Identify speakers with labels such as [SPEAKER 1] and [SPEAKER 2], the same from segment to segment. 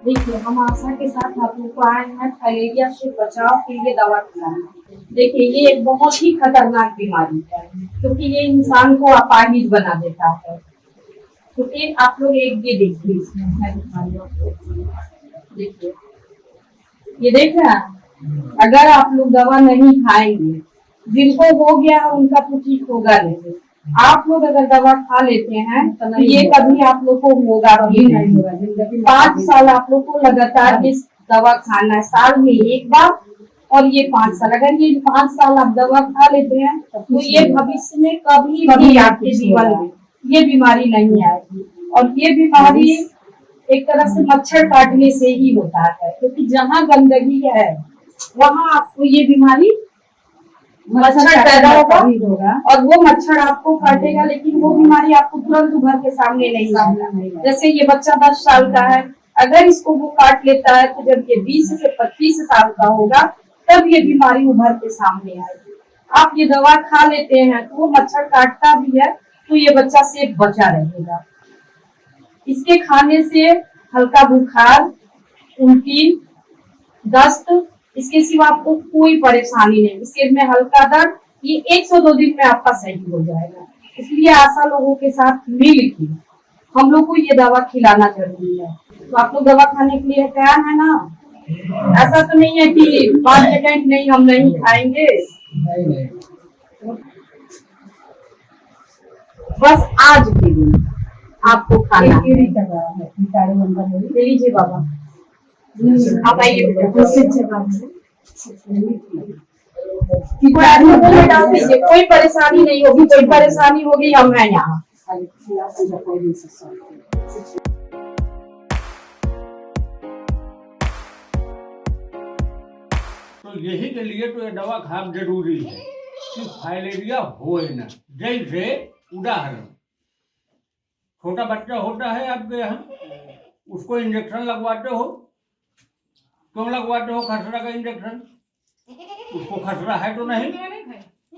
[SPEAKER 1] देखिए, हम आशा के साथ आप लोग को आए हैं फाइलेरिया से बचाव के लिए दवा खिलाने। देखिए, ये एक बहुत ही खतरनाक बीमारी है क्योंकि ये इंसान को अपाहिज बना देता है। तो एक आप लोग एक ये देखिए, इसमें मैं दिखा रही हूँ आपको। देखिए, ये देख रहे हैं, अगर आप लोग दवा नहीं खाएंगे, जिनको हो गया है उनका तो ठीक होगा नहीं। आप लोग अगर दवा खा लेते हैं तो ये कभी आप लोग को होगा भी नहीं। 5 साल आप लोग को लगातार इस दवा खाना है, साल में एक बार। और ये 5 साल, अगर ये 5 साल आप दवा खा लेते हैं तो ये भविष्य में कभी भी आपके जीवन में ये बीमारी नहीं आएगी। और ये बीमारी एक तरह से मच्छर काटने से ही होता है, क्योंकि जहाँ गंदगी है वहाँ आपको ये बीमारी मच्छर पैदा होगा और वो मच्छर आपको काटेगा, लेकिन वो बीमारी आपको तुरंत उभर के सामने नहीं आएगा। जैसे ये बच्चा 10 साल का है, अगर इसको वो काट लेता है तो जब ये 20 से 25 साल का होगा तब ये बीमारी उभर के सामने आएगी। आप ये दवा खा लेते हैं तो वो मच्छर काटता भी है तो ये बच्चा से बचा रहेगा। इसके खाने से हल्का बुखार, उल्टी, दस्त, इसके सिवा आपको कोई परेशानी नहीं। सिर में हल्का दर्द, ये 102 दिन में आपका सही हो जाएगा। इसलिए आशा लोगों के साथ मिल के हम लोग को ये दवा खिलाना जरूरी है। तो आप लोग दवा खाने के लिए तैयार है ना? ऐसा तो नहीं है कि 5 सेकंड नहीं, हम नहीं खाएंगे। बस आज के लिए आपको खाना है। लीजिए बाबा, आप आइए डाल दीजिए, कोई परेशानी नहीं होगी। कोई परेशानी होगी हम हैं यहाँ।
[SPEAKER 2] तो यही के लिए तो ये दवा खाना जरूरी है कि फाइलेरिया हो ना। जैसे उदाहरण, छोटा बच्चा होता है आपके यहाँ, उसको इंजेक्शन लगवाते हो। क्यों लगवाते हो खसरा का इंजेक्शन? उसको खसरा है तो नहीं,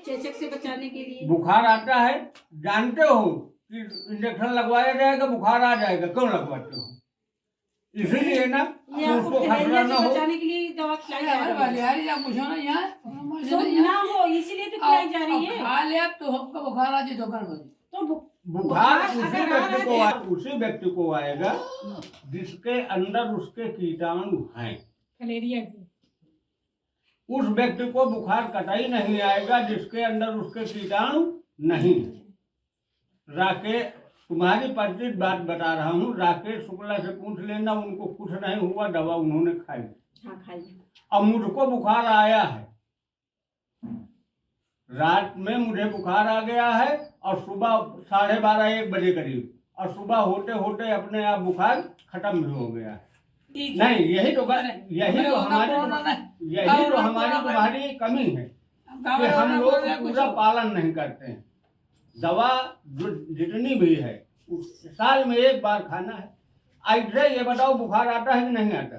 [SPEAKER 3] चेचक से बचाने के लिए।
[SPEAKER 2] बुखार आता है, जानते हो कि इंजेक्शन लगवाया जाएगा, बुखार आ जाएगा, क्यों लगवाते हो? इसीलिए ना उसको खसरा ना हो,
[SPEAKER 3] बचाने के लिए दवा खिलाई जा रही
[SPEAKER 4] है
[SPEAKER 3] ना हो, इसीलिए तो खिलाई जा रही है।
[SPEAKER 4] खा ले तो हमको बुखार आ जाए दोपहर में।
[SPEAKER 3] तो
[SPEAKER 2] बुखार उसी व्यक्ति को आएगा जिसके अंदर उसके कीटाणु हैं।
[SPEAKER 3] फलेरिया की
[SPEAKER 2] उस व्यक्ति को बुखार कतई नहीं आएगा जिसके अंदर उसके कीटाणु नहीं है। राकेश, तुम्हारी परिचित बात बता रहा हूँ, राकेश शुक्ला से पूछ लेना, उनको कुछ नहीं हुआ, दवा उन्होंने खाई।
[SPEAKER 3] हाँ, खाई।
[SPEAKER 2] अब मुझको बुखार आया है, रात में मुझे बुखार आ गया है और सुबह 12:30-1 बजे करीब, और सुबह होते होते अपने आप बुखार खत्म भी हो गया है। नहीं, यही तो हमारी तुम्हारी कमी है कि हम लोग पूरा पालन नहीं करते हैं। दवा जो जितनी भी है साल में एक बार खाना है। ऐसे ये बताओ, बुखार आता है कि नहीं आता?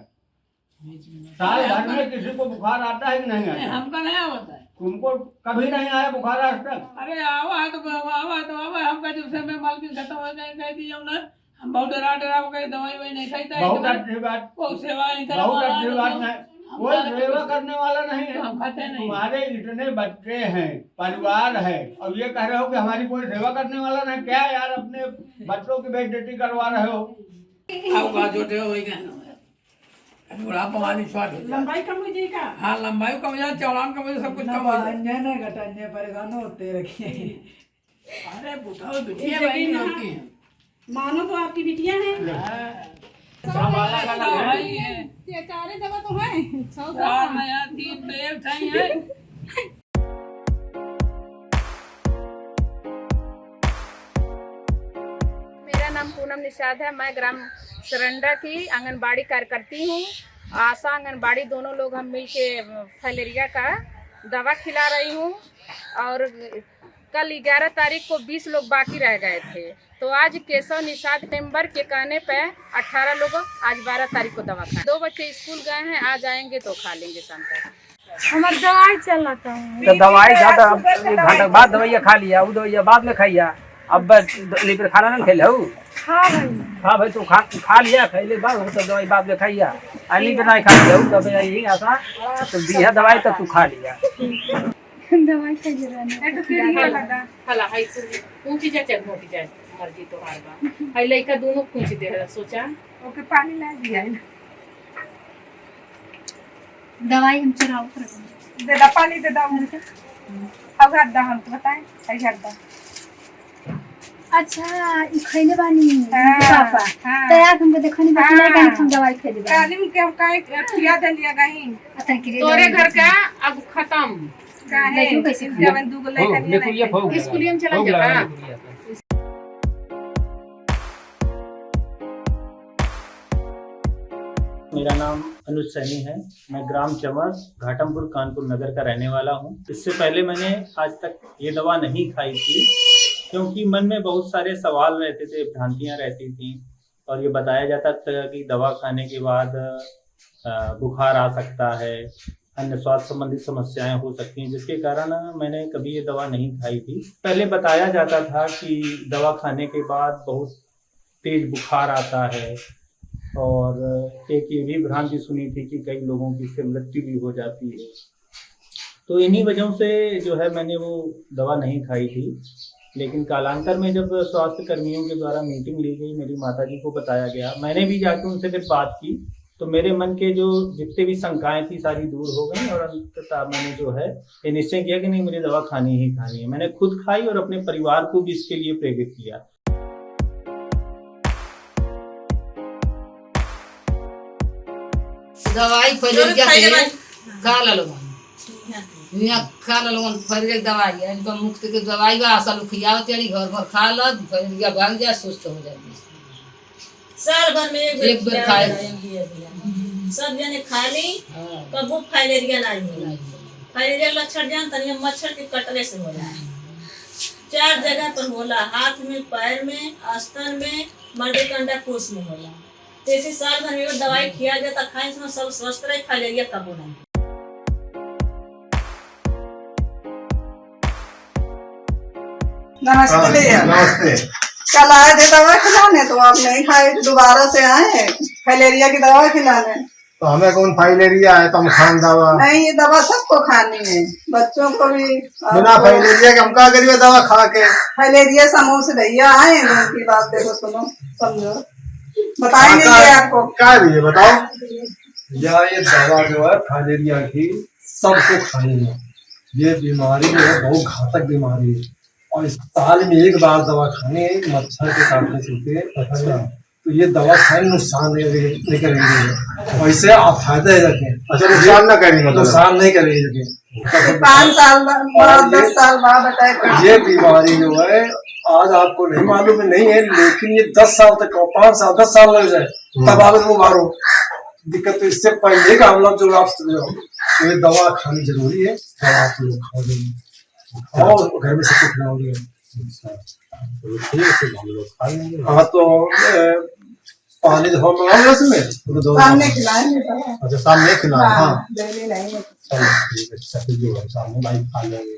[SPEAKER 2] साल भर में किसी को बुखार आता है कि नहीं आता?
[SPEAKER 4] हमको नहीं आता है।
[SPEAKER 2] तुमको कभी नहीं आया बुखार आज तक?
[SPEAKER 4] अरे आवा है तो हमका जब से मैं मालकिन खत्म हो गए कह दी ना, हम बहुत डरा हो गए, दवाई वही नहीं खाई।
[SPEAKER 2] बहुत अच्छी बात,
[SPEAKER 4] बहुत सेवा
[SPEAKER 2] बहुत अच्छी बात है। कोई सेवा करने वाला नहीं है।
[SPEAKER 4] हम खाते नहीं।
[SPEAKER 2] तुम्हारे इतने बच्चे हैं, परिवार है, और ये कह रहे हो कि हमारी कोई सेवा करने वाला नहीं। क्या यार, अपने बच्चों की बेइज्जती करवा रहे हो।
[SPEAKER 4] जोटे हो वही कहना बुढ़ापा वाली स्वाद
[SPEAKER 3] लंबाई कम हो जाएगा।
[SPEAKER 4] हाँ, लंबाई कम हो जाए, चौड़ान कम हो जाए, सब कुछ कम हो जाए।
[SPEAKER 5] अन्य घटा अन्य परेशान होते रखिए।
[SPEAKER 4] अरे बुढ़ाओ बिटिया बहनी होती है,
[SPEAKER 3] मानो तो आपकी बिटिया है।
[SPEAKER 6] चारे दवा तो है,
[SPEAKER 4] 3 पेड़ सही है।
[SPEAKER 6] मेरा नाम पूनम निषाद है। मैं ग्राम सरंडा की आंगनबाड़ी कार्यकर्ती हूँ। आशा आंगनबाड़ी दोनों लोग हम मिलके फाइलेरिया का दवा खिला रही हूँ। और कल 11 तारीख को 20 लोग बाकी रह गए थे, तो आज केशव निषाद मेंबर के कहने पे 18 लोग आज 12 तारीख को दवा खाए। 2 बच्चे स्कूल गए हैं, आज आएंगे तो खा लेंगे शाम तक।
[SPEAKER 7] हमारा दवाई चल रहा था,
[SPEAKER 5] तो दवाई ज्यादा 1 घंटा बाद दवाइया खा लिया, वो दवाइया बाद में खाइया।
[SPEAKER 7] अब लेकर खाना ना खेल हाँ भाई तू खा लिया खैले बार तो दवाई बाप ले खाइया अली पे नहीं खा लिया तब यही आसा तो दिया दवाई तो तू खा लिया
[SPEAKER 6] दवाई खाइए रहना हला हाई पूछी जाए मोटी जाए मर्जी तो हार बा हाई लइका दोनों पूछ दे सोचा ओके पानी ला दिया दवाई हम चलाओ
[SPEAKER 3] दे दा पानी दे दा मुझे अब हट दा हम बताएं सही हट दा
[SPEAKER 8] अच्छा ई खैले बानी पापा त यार हमके देखनी बाकी नहीं हम दवाई खैले बानी
[SPEAKER 3] तालीम के हम काहे खिया दे लिया गई
[SPEAKER 6] तोरे घर का अब खत्म
[SPEAKER 3] काहे जवन दुगो लइका नहीं
[SPEAKER 6] स्कूल में चला जा
[SPEAKER 9] मेरा नाम अनुज सैनी है। मैं ग्राम चमर घाटमपुर कानपुर नगर का रहने वाला हूँ। इससे पहले मैंने आज तक ये दवा नहीं खाई थी क्योंकि मन में बहुत सारे सवाल रहते थे, भ्रांतियाँ रहती थी और ये बताया जाता था कि दवा खाने के बाद बुखार आ सकता है, अन्य स्वास्थ्य संबंधी समस्याएं हो सकती हैं, जिसके कारण मैंने कभी ये दवा नहीं खाई थी। पहले बताया जाता था कि दवा खाने के बाद बहुत तेज बुखार आता है और एक ये भी भ्रांति सुनी थी कि कई लोगों की इससे मृत्यु भी हो जाती है। तो इन्हीं वजहों से जो है मैंने वो दवा नहीं खाई थी। लेकिन कालांतर में जब स्वास्थ्य कर्मियों के द्वारा मीटिंग ली गई, मेरी माताजी को बताया गया, मैंने भी जाकर उनसे फिर बात की तो मेरे मन के जो जितने भी शंकाएं थी सारी दूर हो गई और अंततः मैंने जो है ये निश्चय किया कि नहीं, मुझे दवा खानी ही खानी है। मैंने खुद खाई और अपने परिवार को भी इसके लिए प्रेरित किया।
[SPEAKER 10] दवाई पहले खा लो यहाँ खा लो फैले दवाई एकदम मुक्त के दवाई बा साल खियावत यानी घर घर खा लो फैलिया भाग जा सुस्त हो जाए।
[SPEAKER 11] साल भर में
[SPEAKER 10] एक बार खाए
[SPEAKER 11] सब जने खा ली कबो फाइलेरिया नहीं होला। फाइलेरिया लक्षण जान तनी मच्छर के कटरे से होला। 4 जगह पर होला, हाथ में, पैर में, आस्तर में, मर्दे के अंडाकोश में होला। जैसे साल भर में दवाई खिया जाता खाए से सब स्वस्थ रहे, फाइलेरिया कबो नहीं।
[SPEAKER 5] नमस्ते भैया।
[SPEAKER 12] नमस्ते।
[SPEAKER 5] कल आए थे दवा खिलाने तो आप नहीं खाए, दोबारा से आए फाइलेरिया की दवा खिलाने।
[SPEAKER 12] तो हमें कौन फाइलेरिया है तो हम खान दवा?
[SPEAKER 5] नहीं, ये दवा सबको खानी है, बच्चों को भी।
[SPEAKER 12] बिना फाइलेरिया के हम क्या करिए दवा खा के?
[SPEAKER 5] फाइलेरिया समूह से भैया आए, उनकी बात देखो, सुनो, समझो, बताएंगे आपको।
[SPEAKER 12] क्या है ये बताओ? ये दवा जो है फाइलेरिया की सबको खानी है। ये बीमारी जो है बहुत घातक बीमारी है और इस साल में एक बार दवा खानी है। मच्छर के काटने से होते हैं तो ये दवा खाने नुकसान नहीं करेंगे, वैसे आप फायदे रखें। अच्छा, नुकसान ना करेंगे, नुकसान नहीं करेंगे।
[SPEAKER 5] 5 साल बाद 10 साल बाद अटैक।
[SPEAKER 12] ये बीमारी जो है आज आपको नहीं मालूम नहीं है, लेकिन ये 10 साल तक 5 साल 10 साल लग जाए तब आगे वो मारो दिक्कत। तो इससे पहले का हम लोग जो आप ये दवा खानी जरूरी है। दवा आप लोग खाओ और घर में सबको खिलाओगे। हाँ, तो पानी जो मंगाओगे उसमें
[SPEAKER 5] सामने खिलाएंगे।
[SPEAKER 12] अच्छा, सामने खिलाएं। हाँ,
[SPEAKER 5] डेली नहीं,
[SPEAKER 12] चलो ठीक है, जो है सामने भाई खा लेंगे।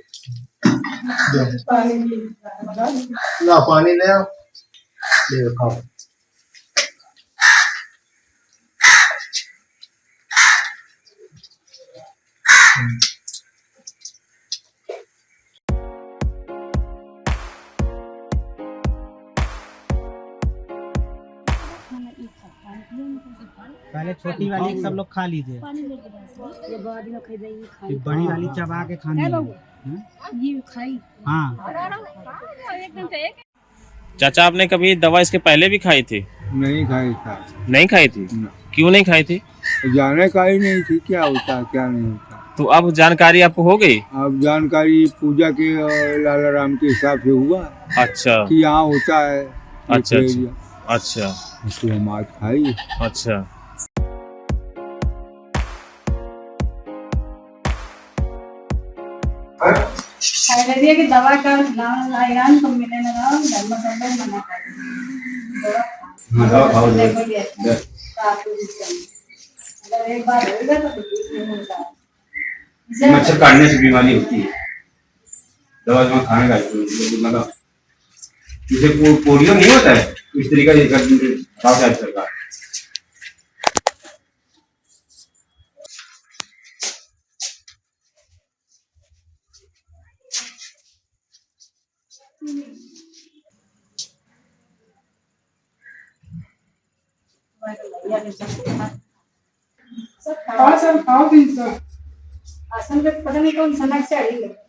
[SPEAKER 12] ना पानी ले आओ, ले खाओ।
[SPEAKER 13] पहले छोटी वाली सब लोग खा लीजिए, बड़ी वाली चबा के खानी है। हाँ
[SPEAKER 14] चाचा, आपने कभी दवा इसके पहले भी खाई थी?
[SPEAKER 15] नहीं खाई था।
[SPEAKER 14] नहीं खाई थी? क्यों नहीं खाई थी?
[SPEAKER 15] जानकारी नहीं थी क्या होता है क्या नहीं होता।
[SPEAKER 14] तो अब जानकारी आपको हो गई?
[SPEAKER 15] अब जानकारी पूजा के लाला राम के हिसाब से हुआ।
[SPEAKER 14] अच्छा,
[SPEAKER 15] कि यहाँ होता है।
[SPEAKER 14] अच्छा अच्छा अच्छा,
[SPEAKER 15] तो हम आज खाई।
[SPEAKER 14] अच्छा,
[SPEAKER 1] फाइलेरिया की दवा का नाम आयरन तो मिले ना, धर्म संबंध मना कर दवा खाओ। अगर एक बार होगा तो नहीं होता है।
[SPEAKER 16] मच्छर काटने से बीमारी होती है, दवा जो खाने का जैसे पोलियो नहीं होता है इस तरीका ये कर सरकार।
[SPEAKER 3] हाँ सर खाओ भी सर।
[SPEAKER 1] असल में पता नहीं कौन समस्या है।